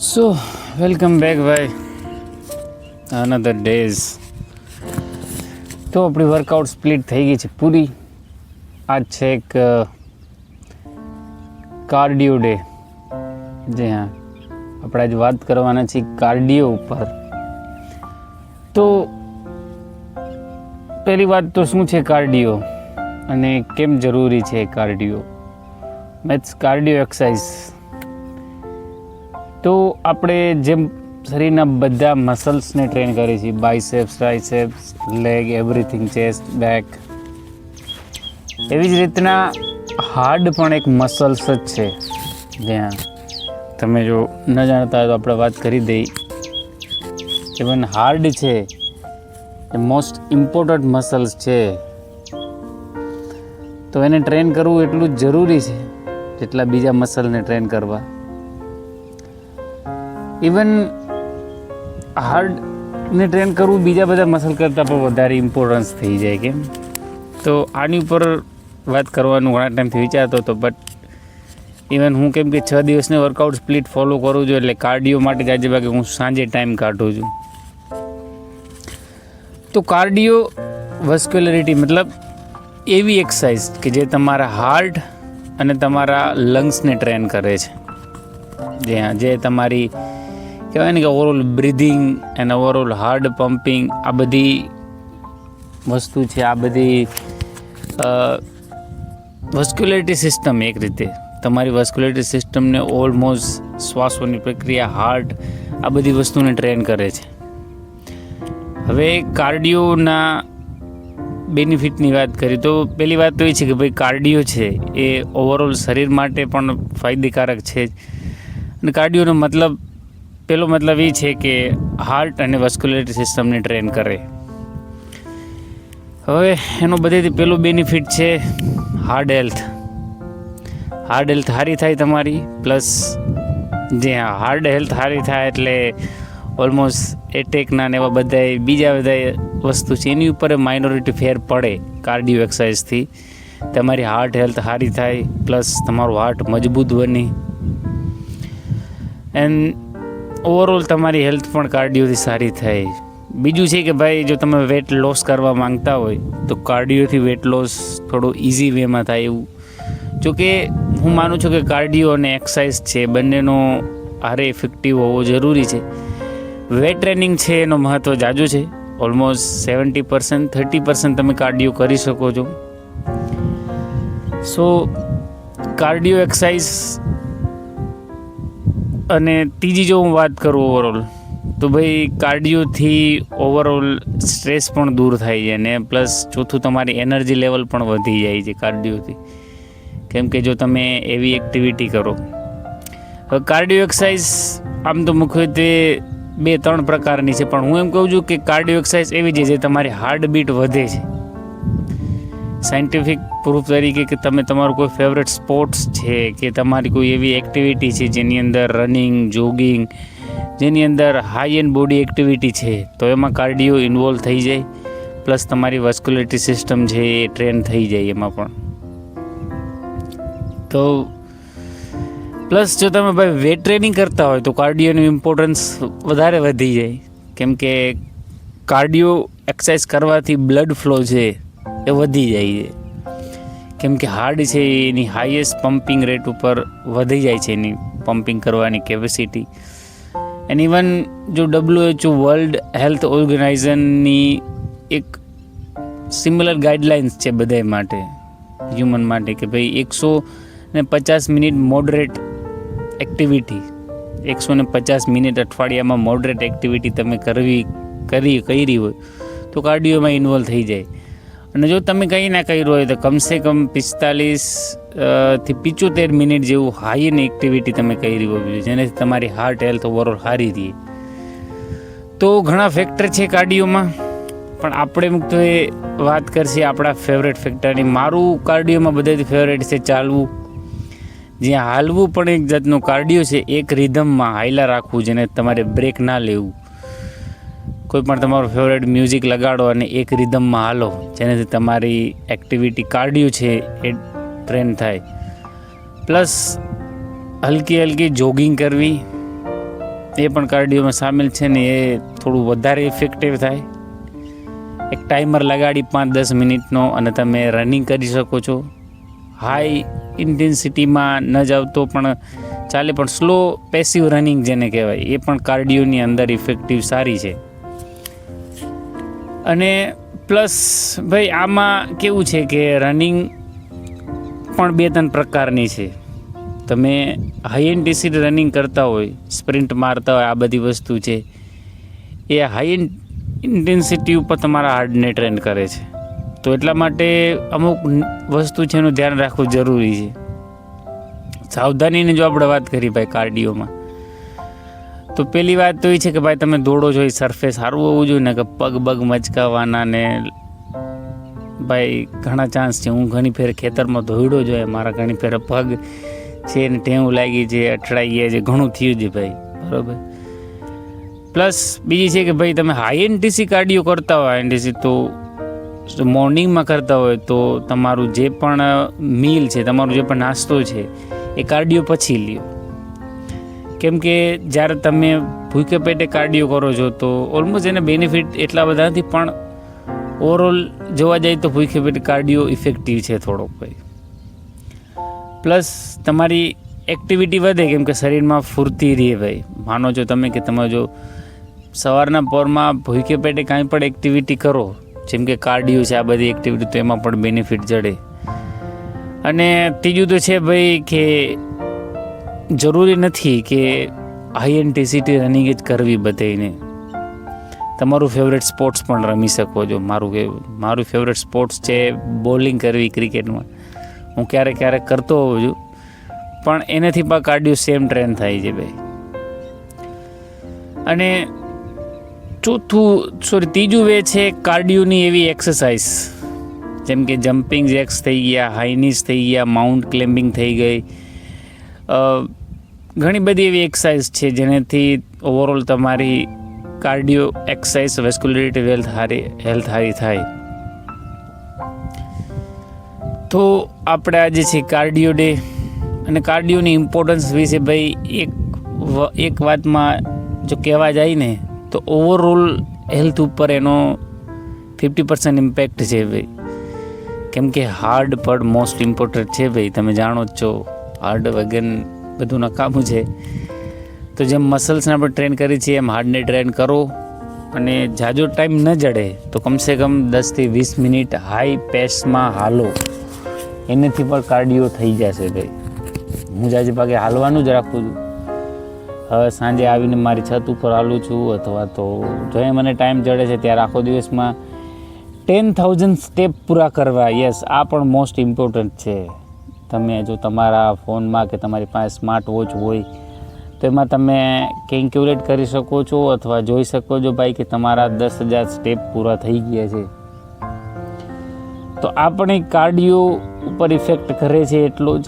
સો welcome back ભાઈ another days. તો આપણી વર્કઆઉટ સ્પ્લિટ થઈ ગઈ છે પૂરી. આજ છે એક કાર્ડિયો ડે. જી હા, આપણે આજ વાત કરવાના છીએ કાર્ડિયો ઉપર. તો પહેલી વાત તો શું છે કાર્ડિયો અને કેમ જરૂરી છે કાર્ડિયો? Maths cardio exercise. તો આપણે જેમ શરીરના બધા મસલ્સને ટ્રેન કરીએ છીએ, biceps, triceps, leg, everything, chest, back, એવી જ રીતના હાર્ડ પણ એક મસલ્સ જ છે. જ્યાં તમે જો ન જાણતા હોય તો આપણે વાત કરી દઈ. ઇવન હાર્ડ છે એ મોસ્ટ ઇમ્પોર્ટન્ટ મસલ્સ છે. તો એને ટ્રેન કરવું એટલું જ જરૂરી છે જેટલા બીજા મસલને ટ્રેન કરવા. ઇવન હાર્ડને ટ્રેન કરવું બીજા બધા મસલ કરતાં પણ વધારે ઇમ્પોર્ટન્સ થઈ જાય. કેમ? તો આની ઉપર વાત કરવાનું ઘણા ટાઈમથી વિચારતો હતો, બટ ઇવન હું કેમ કે 6 દિવસની વર્કઆઉટ સ્પ્લિટ ફોલો કરું છું, એટલે કાર્ડિયો માટે જ આજે ભાગે હું સાંજે ટાઈમ કાઢું છું. તો કાર્ડિયો વસ્ક્યુલરિટી મતલબ એવી એક્સરસાઇઝ કે જે તમારા હાર્ટ અને તમારા લંગ્સને ટ્રેન કરે છે. જે તમારી કહેવાય ને કે overall breathing and overall heart pumping, આ બધી વસ્તુ છે. આ બધી વસ્ક્યુલેટરી સિસ્ટમ એક રીતે તમારી વસ્ક્યુલેટરી સિસ્ટમને ઓલમોસ્ટ શ્વાસોની પ્રક્રિયા, હાર્ટ, આ બધી વસ્તુને ટ્રેન કરે છે. હવે કાર્ડિયોના બેનિફિટની વાત કરીએ તો પહેલી વાત તો એ છે કે ભાઈ કાર્ડિયો છે એ ઓવરઓલ શરીર માટે પણ ફાયદેકારક છે. અને કાર્ડિયોનો મતલબ પહેલો મતલબ એ છે કે હાર્ટ અને વસ્ક્યુલેટરી સિસ્ટમને ટ્રેન કરે. હવે એનો બધેથી પહેલો બેનિફિટ છે હાર્ટ હેલ્થ. હાર્ટ હેલ્થ સારી થાય તમારી, પ્લસ જે હાર્ટ હેલ્થ સારી થાય એટલે ઓલમોસ્ટ એટેકના ને એવા બધા બીજા બધા વસ્તુ છે એની ઉપર માઇનોરિટી ફેર પડે કાર્ડિયો એક્સરસાઇઝથી. તમારી હાર્ટ હેલ્થ સારી થાય, પ્લસ તમારું હાર્ટ મજબૂત બને, એન્ડ ઓવરઓલ તમારી હેલ્થ પણ કાર્ડિયોથી સારી થાય. બીજું છે કે ભાઈ જો તમે વેટ લોસ કરવા માંગતા હોય તો કાર્ડિયોથી વેટ લોસ થોડો ઇઝી વેમાં થાય એવું. જોકે હું માનું છું કે કાર્ડિયો અને એક્સરસાઇઝ છે બંનેનો હારે ઇફેક્ટિવ હોવો જરૂરી છે. વેટ ટ્રેનિંગ છે એનો મહત્ત્વ જાજુ છે. ઓલમોસ્ટ 70%, 30% તમે કાર્ડિયો કરી શકો છો. સો કાર્ડિયો એક્સરસાઇઝ. અને ત્રીજી જો હું વાત કરું ઓવરઓલ, તો ભાઈ કાર્ડિયોથી ઓવરઓલ સ્ટ્રેસ પણ દૂર થાય છે, અને પ્લસ ચોથું તમારી એનર્જી લેવલ પણ વધી જાય છે કાર્ડિયોથી. કેમ કે જો તમે એવી એક્ટિવિટી કરો. હવે કાર્ડિયો એક્સરસાઇઝ આમ તો મુખ્યત્વે 2-3 પ્રકારની છે, પણ હું એમ કહું છું કે કાર્ડિયો એક્સરસાઇઝ એવી છે જે તમારી હાર્ટબીટ વધે છે. સાયન્ટિફિક પ્રૂફ તરીકે કે તમે તમારું કોઈ ફેવરેટ સ્પોર્ટ્સ છે કે તમારી કોઈ એવી એક્ટિવિટી છે જેની અંદર રનિંગ, જોગિંગ, જેની અંદર હાઈ એન્ડ બોડી એક્ટિવિટી છે, તો એમાં કાર્ડિયો ઇન્વોલ્વ થઈ જાય. પ્લસ તમારી વસ્ક્યુલેટરી સિસ્ટમ છે એ ટ્રેન થઈ જાય એમાં પણ. તો પ્લસ જો તમે ભાઈ વેટ ટ્રેનિંગ કરતા હોય તો કાર્ડિયોનું ઇમ્પોર્ટન્સ વધારે વધી જાય. કેમ કે કાર્ડિયો એક્સરસાઇઝ કરવાથી બ્લડ ફ્લો છે એ વધી જાય છે. કેમ કે હાર્ટ છે એની હાઈએસ્ટ પમ્પિંગ રેટ ઉપર વધી જાય છે, એની પમ્પિંગ કરવાની કેપેસિટી. એન્ડ ઇવન જો WHO વર્લ્ડ હેલ્થ ઓર્ગેનાઇઝેશનની એક સિમિલર ગાઈડલાઇન્સ છે બધા માટે, હ્યુમન માટે, કે ભાઈ 150 મિનિટ મોડરેટ એક્ટિવિટી, 150 મિનિટ અઠવાડિયામાં મોડરેટ એક્ટિવિટી તમે કરી હોય તો કાર્ડિયોમાં ઇન્વોલ્વ થઈ જાય. અને જો તમે કંઈ ના કર્યું હોય તો કમસે કમ 45 થી 75 મિનિટ જેવું હાઈ એન્ડ એક્ટિવિટી તમે કરી હોય, જેનાથી તમારી હાર્ટ હેલ્થ ઓવરઓલ સારી રહે. તો ઘણા ફેક્ટર છે કાર્ડિયોમાં, પણ આપણે મુખ્ય વાત કરશે આપણા ફેવરેટ ફેક્ટરની. મારું કાર્ડિયોમાં બધાથી ફેવરેટ છે ચાલવું. જ્યાં હાલવું પણ એક જાતનું કાર્ડિયો છે, એક રિધમમાં હાઈલા રાખવું, જેને તમારે બ્રેક ના લેવું. કોઈ પણ તમારું ફેવરેટ મ્યુઝિક લગાડો અને એક રિધમમાં હાલો, જેનાથી તમારી એક્ટિવિટી કાર્ડિયો છે એ ટ્રેન થાય. પ્લસ હલકી જોગિંગ કરવી, એ પણ કાર્ડિયોમાં સામેલ છે ને એ થોડું વધારે ઇફેક્ટિવ થાય. એક ટાઈમર લગાડી 5-10 મિનિટનો અને તમે રનિંગ કરી શકો છો. હાઈ ઇન્ટેન્સિટીમાં ન જાવ તો પણ ચાલે, પણ સ્લો પેસિવ રનિંગ જેને કહેવાય એ પણ કાર્ડિયોની અંદર ઇફેક્ટિવ સારી છે. અને પ્લસ ભાઈ આમાં કેવું છે કે રનિંગ પણ 2-3 પ્રકારની છે. તમે હાઈ ઇન્ટેન્સિટી રનિંગ કરતા હોય, સ્પ્રિન્ટ મારતા હોય, આ બધી વસ્તુ છે એ હાઈ ઇન્ટેન્સિટી ઉપર તમારા હાર્ટને ટ્રેન કરે છે. તો એટલા માટે અમુક વસ્તુ છે એનું ધ્યાન રાખવું જરૂરી છે. સાવધાનીની જો આપણે વાત કરી ભાઈ કાર્ડિયોમાં, તો પહેલી વાત તો એ છે કે ભાઈ તમે દોડો છો એ સરફેસ સારું હોવું જોઈએ ને, કે પગ મચકાવવાના ને ભાઈ ઘણા ચાન્સ છે. હું ઘણી ફેર ખેતરમાં દોડ્યો જોઈએ, મારા ઘણી ફેર પગ છે ને ટેવું લાગી છે, અઠડાઈ ગયા છે, ઘણું થયું છે ભાઈ, બરાબર. પ્લસ બીજી છે કે ભાઈ તમે હાઈ ઇન્ટેન્સિટી કાર્ડિયો કરતા હોય, હાઈ ઇન્ટેન્સિટી તો મોર્નિંગમાં કરતા હોય તો તમારું જે પણ મીલ છે, તમારું જે પણ નાસ્તો છે એ કાર્ડિયો પછી લ્યો. કેમ કે જ્યારે તમે ભૂખ્યા પેટે કાર્ડિયો કરો છો તો ઓલમોસ્ટ એને બેનિફિટ એટલા બધા નથી, પણ ઓવરઓલ જોવા જાય તો ભૂખ્યા પેટે કાર્ડિયો ઇફેક્ટિવ છે થોડોક ભાઈ. પ્લસ તમારી એક્ટિવિટી વધે, કેમ કે શરીરમાં ફૂર્તી રહે ભાઈ. માનો છો તમે કે તમે જો સવારના પોરમાં ભૂખ્યા પેટે કાંઈ પણ એક્ટિવિટી કરો, જેમ કે કાર્ડિયો છે, આ બધી એક્ટિવિટી, તો એમાં પણ બેનિફિટ જડે. અને ત્રીજું તો છે ભાઈ કે જરૂરી નથી કે હાઈ ઇન્ટેન્સિટી રનિંગ જ કરવી બધાને. તમારું ફેવરેટ સ્પોર્ટ્સ પણ રમી શકો છો. મારું ફેવરેટ સ્પોર્ટ્સ છે બોલિંગ કરવી ક્રિકેટમાં. હું ક્યારેક કરતો હોઉં છું, પણ એનાથી પણ કાર્ડિયો સેમ ટ્રેન થાય છે ભાઈ. અને ત્રીજું વે છે કાર્ડિયોની એવી એક્સરસાઇઝ, જેમ કે જમ્પિંગ જેક્સ થઈ ગયા, હાઈ નીઝ થઈ ગયા, માઉન્ટ ક્લાઇમ્બિંગ થઈ ગઈ. ઘણી બધી એવી એક્સરસાઇઝ છે જેનાથી ઓવરઓલ તમારી કાર્ડિયો એક્સરસાઇઝ વેસ્ક્યુલરિટી હેલ્થ સારી થાય. તો આપણે આજે છે કાર્ડિયો ડે, અને કાર્ડિયોની ઇમ્પોર્ટન્સ વિશે ભાઈ એક વાતમાં જો કહેવા જાય ને તો ઓવરઓલ હેલ્થ ઉપર એનો 50% ઇમ્પેક્ટ છે ભાઈ. કેમ કે હાર્ડ પણ મોસ્ટ ઇમ્પોર્ટન્ટ છે ભાઈ, તમે જાણો જ છો. હાર્ડ વગર બધું નકામું છે. તો જેમ મસલ્સને આપણે ટ્રેન કરી છીએ એમ હાર્ડને ટ્રેન કરો, અને જાજો ટાઈમ ન જડે તો કમસે કમ 10 થી 20 મિનિટ હાઈ પેસમાં હાલો, એનાથી પણ કાર્ડિયો થઈ જશે ભાઈ. હું જાજે ભાગે હાલવાનું જ રાખું છું. હવે સાંજે આવીને મારી છત ઉપર હાલું છું, અથવા તો જો મને ટાઈમ જડે છે ત્યારે આખો દિવસમાં 10,000 સ્ટેપ પૂરા કરવા. યસ, આ પણ મોસ્ટ ઇમ્પોર્ટન્ટ છે. તમે જો તમારા ફોનમાં કે તમારી પાસે સ્માર્ટ વોચ હોય તો એમાં તમે કેલ્ક્યુલેટ કરી શકો છો, અથવા જોઈ શકો છો ભાઈ કે તમારા 10,000 સ્ટેપ પૂરા થઈ ગયા છે. તો આ પણ એક કાર્ડિયો ઉપર ઇફેક્ટ કરે છે એટલો જ,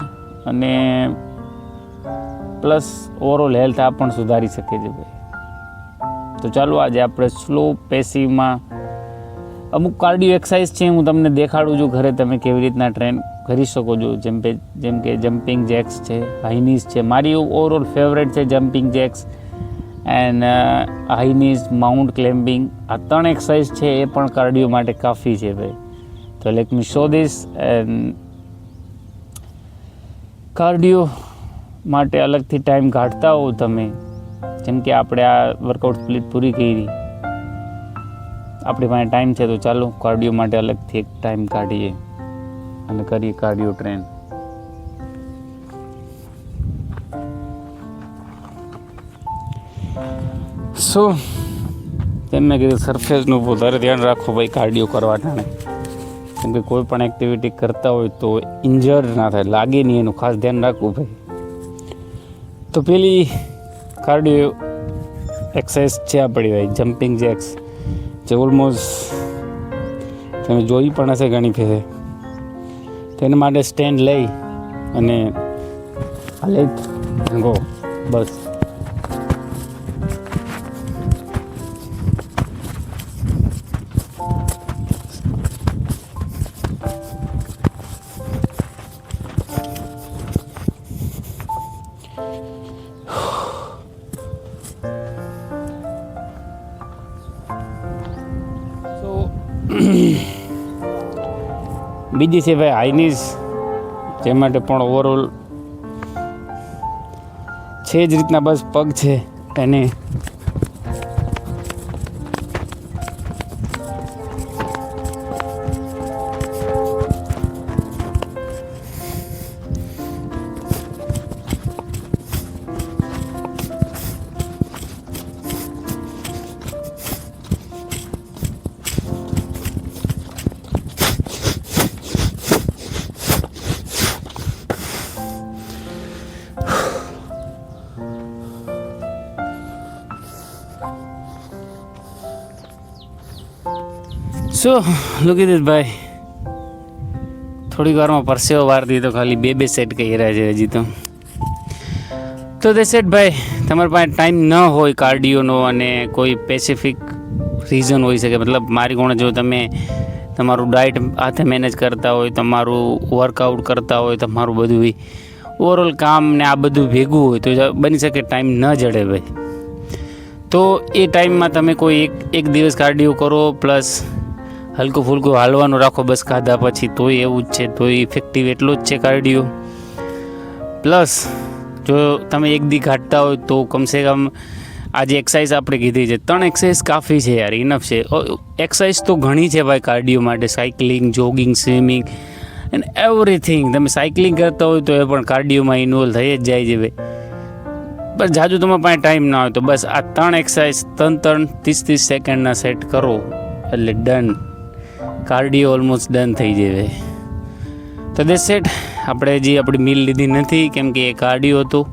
અને પ્લસ ઓવરઓલ હેલ્થ આ પણ સુધારી શકે છે ભાઈ. તો ચાલો આજે આપણે સ્લો પેસિવમાં અમુક કાર્ડિયો એક્સરસાઇઝ છે હું તમને દેખાડું છું ઘરે તમે કેવી રીતના ટ્રેન કરી શકો છો. જેમ કે જમ્પિંગ જેક્સ છે, હાઈ નીઝ છે. મારી ઓવરઓલ ફેવરેટ છે jumping jacks and high knees, mount climbing. આ 3 એક્સરસાઇઝ છે એ પણ કાર્ડિયો માટે કાફી છે ભાઈ. તો let me show this. And cardio માટે અલગથી ટાઈમ કાઢતા હો તમે, જેમ કે આપણે આ વર્કઆઉટ સ્પ્લિટ પૂરી કરી, આપણી પાસે ટાઈમ છે તો ચાલો કાર્ડિયો માટે અલગથી એક ટાઈમ કાઢીએ અને કરીએ કાર્ડિયો ટ્રેન. સો તેમ મેં કીધું સરફેસનું વધારે ધ્યાન રાખો ભાઈ કાર્ડિયો કરવા ટાણે, કેમ કે કોઈ પણ એક્ટિવિટી કરતા હોય તો ઇન્જર્ડ ના થાય, લાગે નહીં, એનું ખાસ ધ્યાન રાખવું ભાઈ. તો પેલી કાર્ડિયો એક્સરસાઇઝ છે આપણી ભાઈ જમ્પિંગ જેક્સ, જે ઓલમોસ્ટ તમે જોઈ પણ હશે ઘણી ફેરે. તેના માટે સ્ટેન્ડ લઈ અને હાલે ગો બસ. બીજી છે ભાઈ હાઈનીઝ, જે માટે પણ ઓવરઓલ છે જ રીતના બસ પગ છે એને સો લુક એટ ધીસ ભાઈ, થોડીક વારમાં પરસેવો વાર દીધો, ખાલી બે સેટ કહી રહ્યા છે હજી તો તે સેટ ભાઈ તમારી પાસે ટાઈમ ન હોય કાર્ડિયોનો અને કોઈ સ્પેસિફિક રીઝન હોઈ શકે, મતલબ મારી કોણે જો તમે તમારું ડાયટ હાથે મેનેજ કરતા હોય, તમારું વર્કઆઉટ કરતા હોય, તમારું બધું ઓવરઓલ કામ ને આ બધું ભેગું હોય તો બની શકે ટાઈમ ન જડે ભાઈ. તો એ ટાઈમમાં તમે કોઈ એક દિવસ કાર્ડિયો કરો પ્લસ હલકું ફૂલકું હાલવાનું રાખો બસ ખાધા પછી, તોય એવું જ છે, તોય ઇફેક્ટિવ એટલો જ છે કાર્ડિયો. પ્લસ જો તમે એક દી કાઢતા હોય તો કમસે કમ આજે એક્સરસાઇઝ આપણે કીધી છે 3 એક્સરસાઇઝ કાફી છે યાર, ઇનફ છે. એક્સરસાઇઝ તો ઘણી છે ભાઈ કાર્ડિયો માટે, cycling, jogging, swimming and everything. તમે સાયકલિંગ કરતા હોય તો એ પણ કાર્ડિયોમાં ઇન્વોલ્વ થઈ જ જાય છે ભાઈ. બસ જાજુ તમારા પાસે ટાઈમ ના હોય તો બસ આ 3 એક્સરસાઇઝ 30-30 સેકન્ડના સેટ કરો એટલે ડન, કાર્ડિયો ઓલમોસ્ટ ડન થઈ જાય. તો દે સેટ આપણે હજી આપણી મીલ લીધી નથી કેમ કે એ કાર્ડિયો હતું.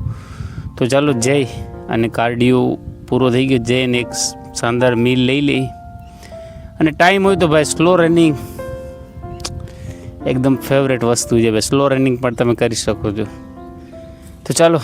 તો ચાલો જઈ અને કાર્ડિયો પૂરો થઈ ગયો, જઈને એક શાનદાર મીલ લઈ લઈ. અને ટાઈમ હોય તો ભાઈ સ્લો રનિંગ એકદમ ફેવરેટ વસ્તુ છે ભાઈ, સ્લો રનિંગ પણ તમે કરી શકો છો. તો ચાલો